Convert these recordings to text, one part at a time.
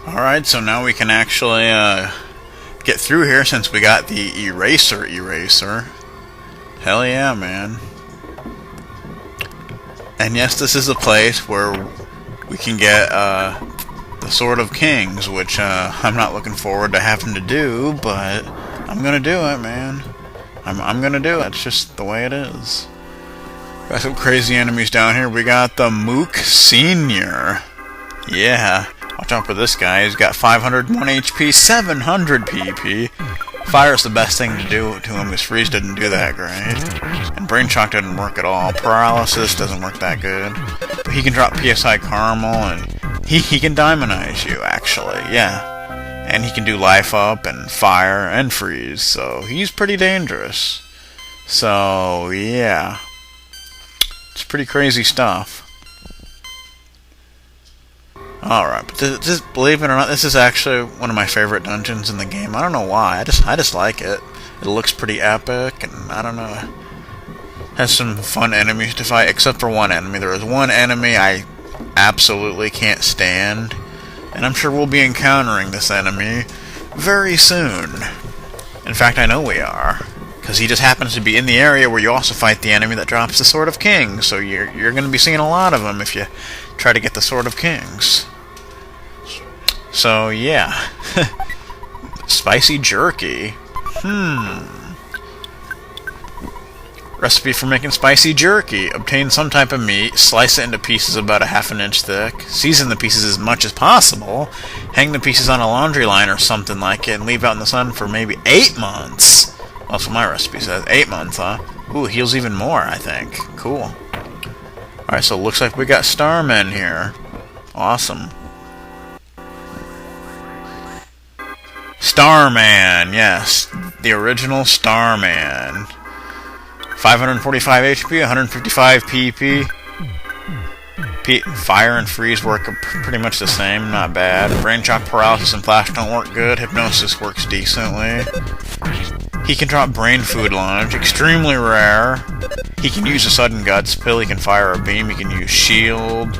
Alright, so now we can actually get through here since we got the eraser. Hell yeah, man. And yes, this is a place where we can get the Sword of Kings, which I'm not looking forward to having to do, but I'm gonna do it, man. I'm gonna do it. It's just the way it is. Got some crazy enemies down here. We got the Mook Senior. Yeah. Watch out for this guy. He's got 501 HP, 700 PP. Fire's the best thing to do to him, because freeze didn't do that great. And brain shock didn't work at all. Paralysis doesn't work that good. But he can drop PSI Caramel, and he can diamondize you, actually. Yeah. And he can do life up, and fire, and freeze. So he's pretty dangerous. So, yeah. It's pretty crazy stuff. Alright, but this, believe it or not, this is actually one of my favorite dungeons in the game. I don't know why, I just like it. It looks pretty epic, and I don't know. Has some fun enemies to fight, except for one enemy. There is one enemy I absolutely can't stand, and I'm sure we'll be encountering this enemy very soon. In fact, I know we are, because he just happens to be in the area where you also fight the enemy that drops the Sword of Kings, so you're going to be seeing a lot of them if you try to get the Sword of Kings. So, yeah. Spicy jerky. Recipe for making spicy jerky. Obtain some type of meat, slice it into pieces about a half an inch thick, season the pieces as much as possible, hang the pieces on a laundry line or something like it, and leave out in the sun for maybe 8 months. That's what my recipe says. 8 months, huh? Ooh, heals even more, I think. Cool. Alright, so it looks like we got Starmen here. Awesome. Starman, yes. The original Starman. 545 HP, 155 PP. Fire and freeze work pretty much the same, not bad. Brain shock, paralysis, and flash don't work good. Hypnosis works decently. He can drop brain food lunge, extremely rare. He can use a sudden guts pill, he can fire a beam, he can use shield,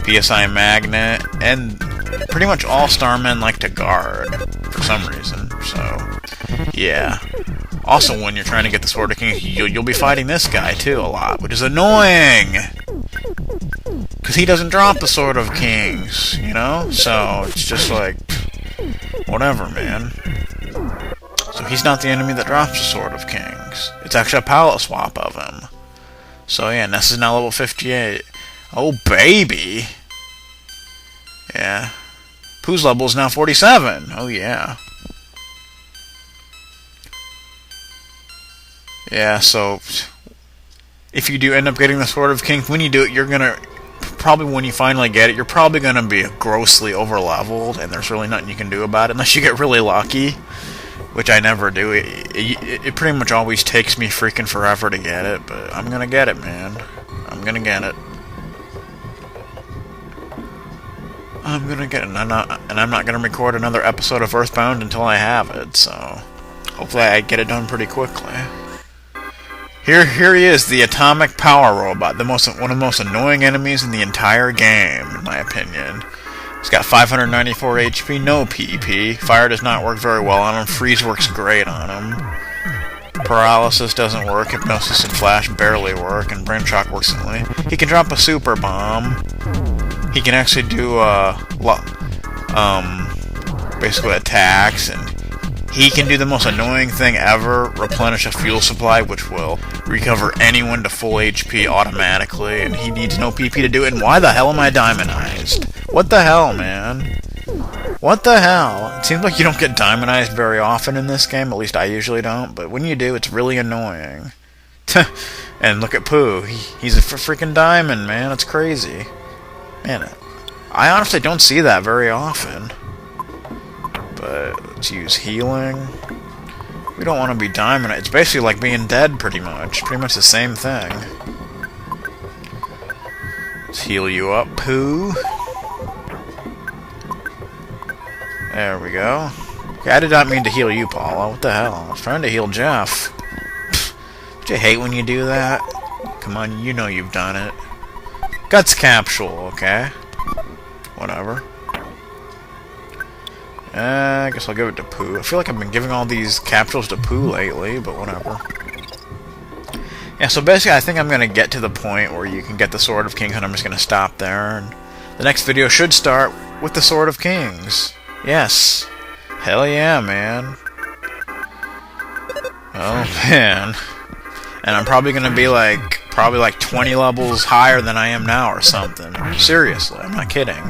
PSI magnet, and pretty much all Starmen like to guard, for some reason, so, yeah. Also, when you're trying to get the Sword of Kings, you'll be fighting this guy, too, a lot, which is annoying! Because he doesn't drop the Sword of Kings, you know? So, it's just like, whatever, man. So he's not the enemy that drops the Sword of Kings. It's actually a palette swap of him. So yeah, Ness is now level 58. Oh, baby! Yeah. Pooh's level is now 47. Oh, yeah. Yeah, so if you do end up getting the Sword of Kings, when you do it, you're gonna... Probably when you finally get it, you're probably gonna be grossly over-leveled, and there's really nothing you can do about it, unless you get really lucky. Which I never do. It pretty much always takes me freaking forever to get it, but I'm gonna get it, man. I'm gonna get it. I'm gonna get it, and I'm not gonna record another episode of Earthbound until I have it, so hopefully I get it done pretty quickly. Here he is, the Atomic Power Robot, one of the most annoying enemies in the entire game, in my opinion. He's got 594 HP, no PP. Fire does not work very well on him. Freeze works great on him. Paralysis doesn't work. Hypnosis and Flash barely work. And Brain Shock works only. He can drop a Super Bomb. He can actually do, basically attacks. And he can do the most annoying thing ever. Replenish a fuel supply, which will recover anyone to full HP automatically. And he needs no PP to do it. And why the hell am I diamondized? What the hell, man? What the hell? It seems like you don't get diamondized very often in this game, at least I usually don't, but when you do, it's really annoying. And look at Pooh. He's a freaking diamond, man. It's crazy. Man, I honestly don't see that very often. But let's use healing. We don't want to be diamond. It's basically like being dead, pretty much. Pretty much the same thing. Let's heal you up, Pooh. There we go. Okay, I did not mean to heal you, Paula. What the hell? I was trying to heal Jeff. Don't you hate when you do that? Come on, you know you've done it. Guts capsule, okay. Whatever. I guess I'll give it to Pooh. I feel like I've been giving all these capsules to Pooh lately, but whatever. Yeah, so basically I think I'm going to get to the point where you can get the Sword of Kings, and I'm just going to stop there. And the next video should start with the Sword of Kings. Yes. Hell yeah, man. Oh, man. And I'm probably going to be like 20 levels higher than I am now or something. Seriously, I'm not kidding.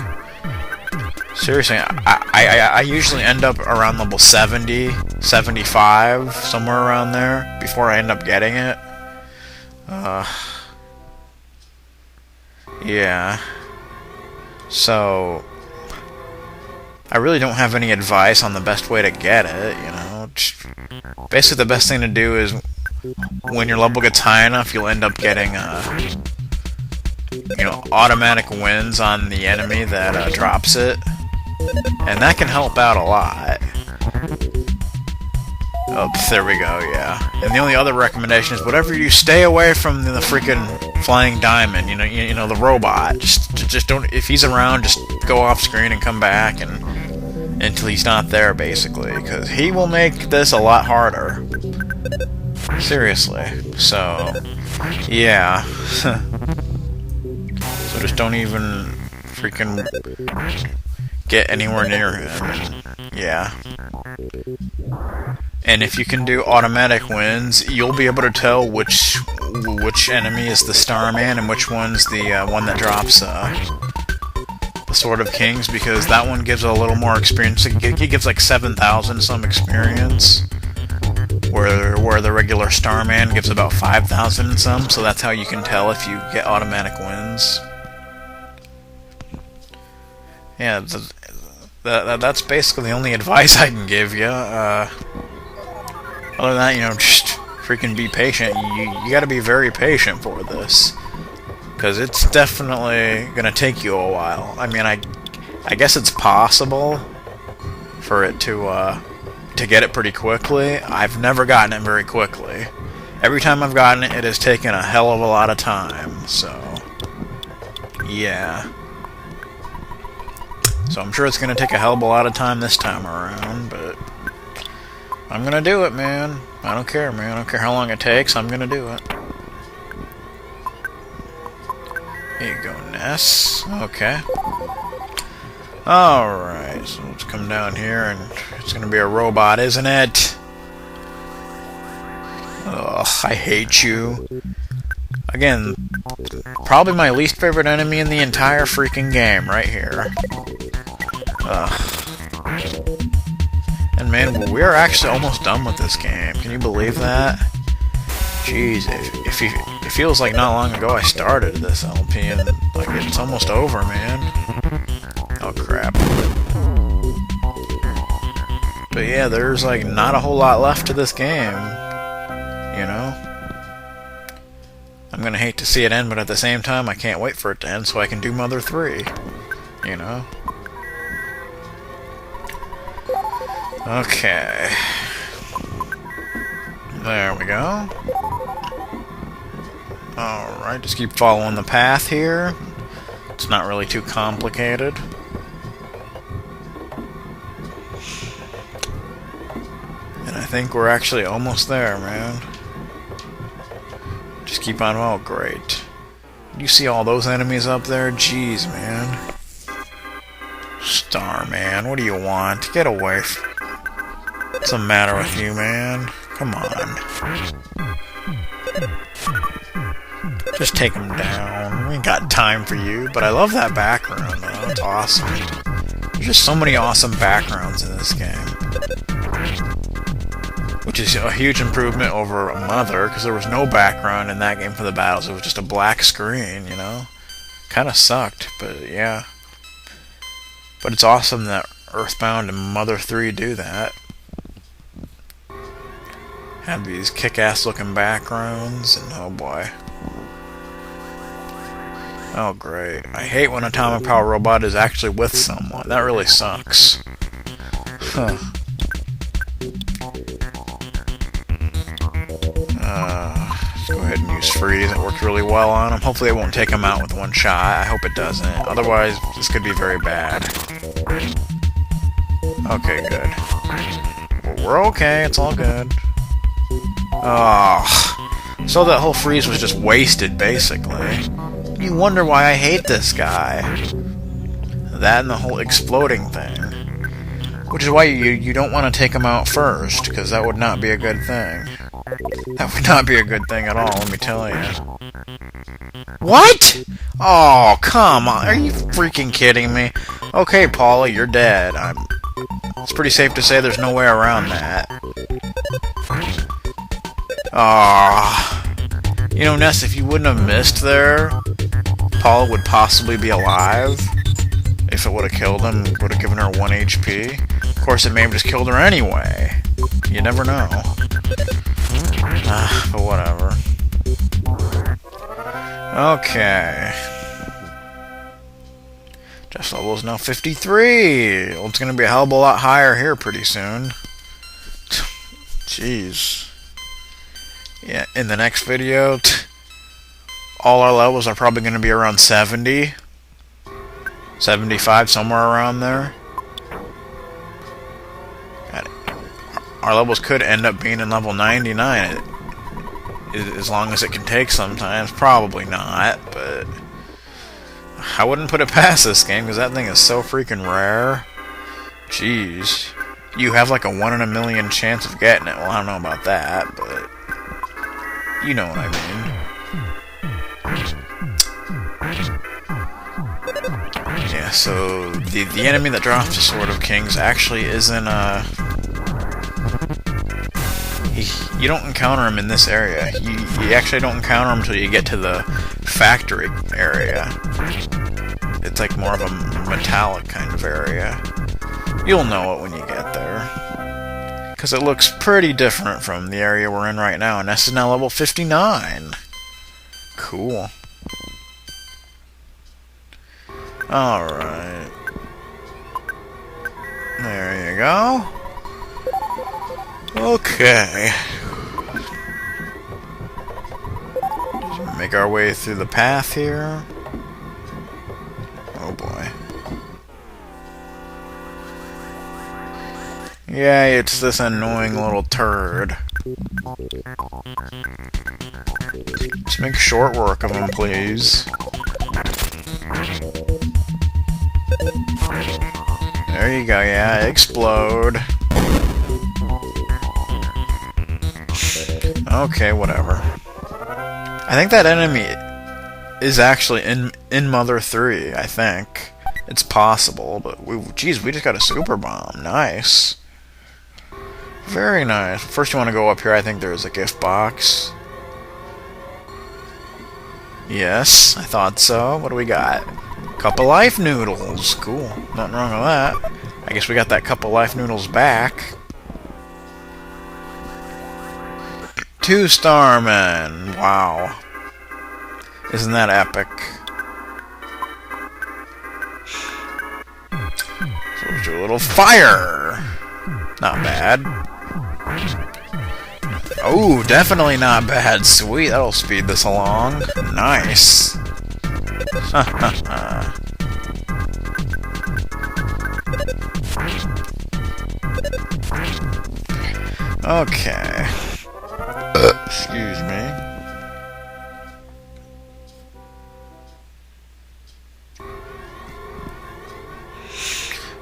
Seriously, I usually end up around level 70, 75, somewhere around there, before I end up getting it. Yeah. So, I really don't have any advice on the best way to get it, you know. Basically, the best thing to do is, when your level gets high enough, you'll end up getting, you know, automatic wins on the enemy that drops it. And that can help out a lot. Oh, there we go, yeah. And the only other recommendation is, whatever you do, stay away from the freaking flying diamond, you know, the robot. Just don't, if he's around, just go off screen and come back and until he's not there, basically, because he will make this a lot harder. Seriously. So, yeah. So just don't even freaking get anywhere near him. Yeah. And if you can do automatic wins, you'll be able to tell which enemy is the Starman and which one's the one that drops the Sword of Kings, because that one gives a little more experience. He gives like 7,000 some experience, where the regular Starman gives about 5,000 and some. So that's how you can tell if you get automatic wins. Yeah, that's basically the only advice I can give you. Other than that, you know, just freaking be patient. You gotta be very patient for this, because it's definitely gonna take you a while. I mean, I guess it's possible for it to get it pretty quickly. I've never gotten it very quickly. Every time I've gotten it, it has taken a hell of a lot of time. So, yeah. So I'm sure it's gonna take a hell of a lot of time this time around, but I'm gonna do it, man. I don't care, man. I don't care how long it takes. I'm gonna do it. Here you go, Ness. Okay. Alright, so let's come down here, and it's gonna be a robot, isn't it? Ugh, I hate you. Again, probably my least favorite enemy in the entire freaking game, right here. Ugh. And man, we're actually almost done with this game. Can you believe that? Jeez, it feels like not long ago I started this LP, and like it's almost over, man. Oh crap. But yeah, there's like not a whole lot left to this game. You know? I'm gonna hate to see it end, but at the same time, I can't wait for it to end so I can do Mother 3. You know? Okay. There we go. Alright, just keep following the path here. It's not really too complicated. And I think we're actually almost there, man. Just keep on. Oh, great. You see all those enemies up there? Jeez, man. Starman, what do you want? Get away. What's the matter with you, man? Come on. Just take him down. We ain't got time for you. But I love that background, though. It's awesome. There's just so many awesome backgrounds in this game. Which is a huge improvement over Mother, because there was no background in that game for the battles. It was just a black screen, you know? Kinda sucked, but yeah. But it's awesome that Earthbound and Mother 3 do that. Have these kick-ass looking backgrounds, and oh boy. Oh great. I hate when Atomic Power Robot is actually with someone. That really sucks. Huh. Let's go ahead and use Freeze. It worked really well on him. Hopefully it won't take him out with one shot. I hope it doesn't. Otherwise, this could be very bad. Okay, good. Well, we're okay, it's all good. Oh, so that whole freeze was just wasted, basically. You wonder why I hate this guy. That and the whole exploding thing. Which is why you don't want to take him out first, because that would not be a good thing. That would not be a good thing at all, let me tell you. What? Oh, come on. Are you freaking kidding me? Okay, Paula, you're dead. It's pretty safe to say there's no way around that. Ah, you know, Ness, if you wouldn't have missed there, Paula would possibly be alive. If it would have killed him, it would have given her 1 HP. Of course, it may have just killed her anyway. You never know. But whatever. Okay. Just level is now 53. Well, it's going to be a hell of a lot higher here pretty soon. Jeez. Yeah, in the next video, all our levels are probably going to be around 70. 75, somewhere around there. Our levels could end up being in level 99. As long as it can take sometimes. Probably not, but I wouldn't put it past this game, because that thing is so freaking rare. Jeez. You have like a 1 in a million chance of getting it. Well, I don't know about that, but you know what I mean. Yeah, so the enemy that drops the Sword of Kings actually isn't you don't encounter him in this area. You actually don't encounter him until you get to the factory area. It's like more of a metallic kind of area. You'll know it when you get there. Because it looks pretty different from the area we're in right now. And this is now level 59. Cool. Alright. There you go. Okay. Just make our way through the path here. Oh boy. Yeah, it's this annoying little turd. Just make short work of him, please. There you go, yeah, explode. Okay, whatever. I think that enemy is actually in Mother 3, I think. It's possible, but geez, we just got a super bomb. Nice. Very nice. First you want to go up here, I think there's a gift box. Yes, I thought so. What do we got? Cup of life noodles. Cool. Nothing wrong with that. I guess we got that cup of life noodles back. 2 starmen. Wow. Isn't that epic? So let's do a little fire. Not bad. Oh, definitely not bad. Sweet, that'll speed this along. Nice. Okay. Excuse me.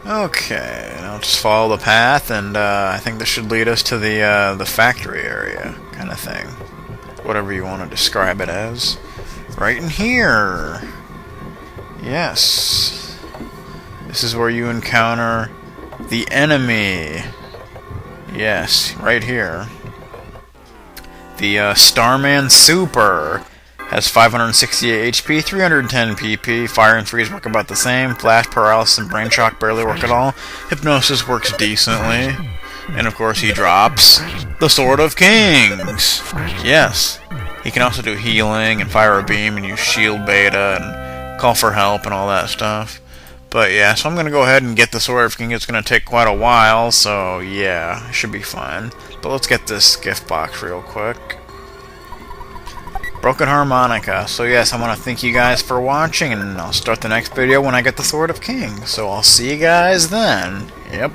Okay, now just follow the path, and I think this should lead us to the factory area, kind of thing. Whatever you want to describe it as. Right in here! Yes. This is where you encounter the enemy. Yes, right here. The Starman Super has 568 HP, 310 PP, Fire and Freeze work about the same, Flash, Paralysis, and Brain Shock barely work at all, Hypnosis works decently, and of course he drops the Sword of Kings! Yes, he can also do healing, and fire a beam, and use shield beta, and call for help, and all that stuff. But yeah, so I'm going to go ahead and get the Sword of Kings. It's going to take quite a while, so yeah, it should be fun. But let's get this gift box real quick. Broken harmonica. So yes, I want to thank you guys for watching, and I'll start the next video when I get the Sword of Kings. So I'll see you guys then. Yep.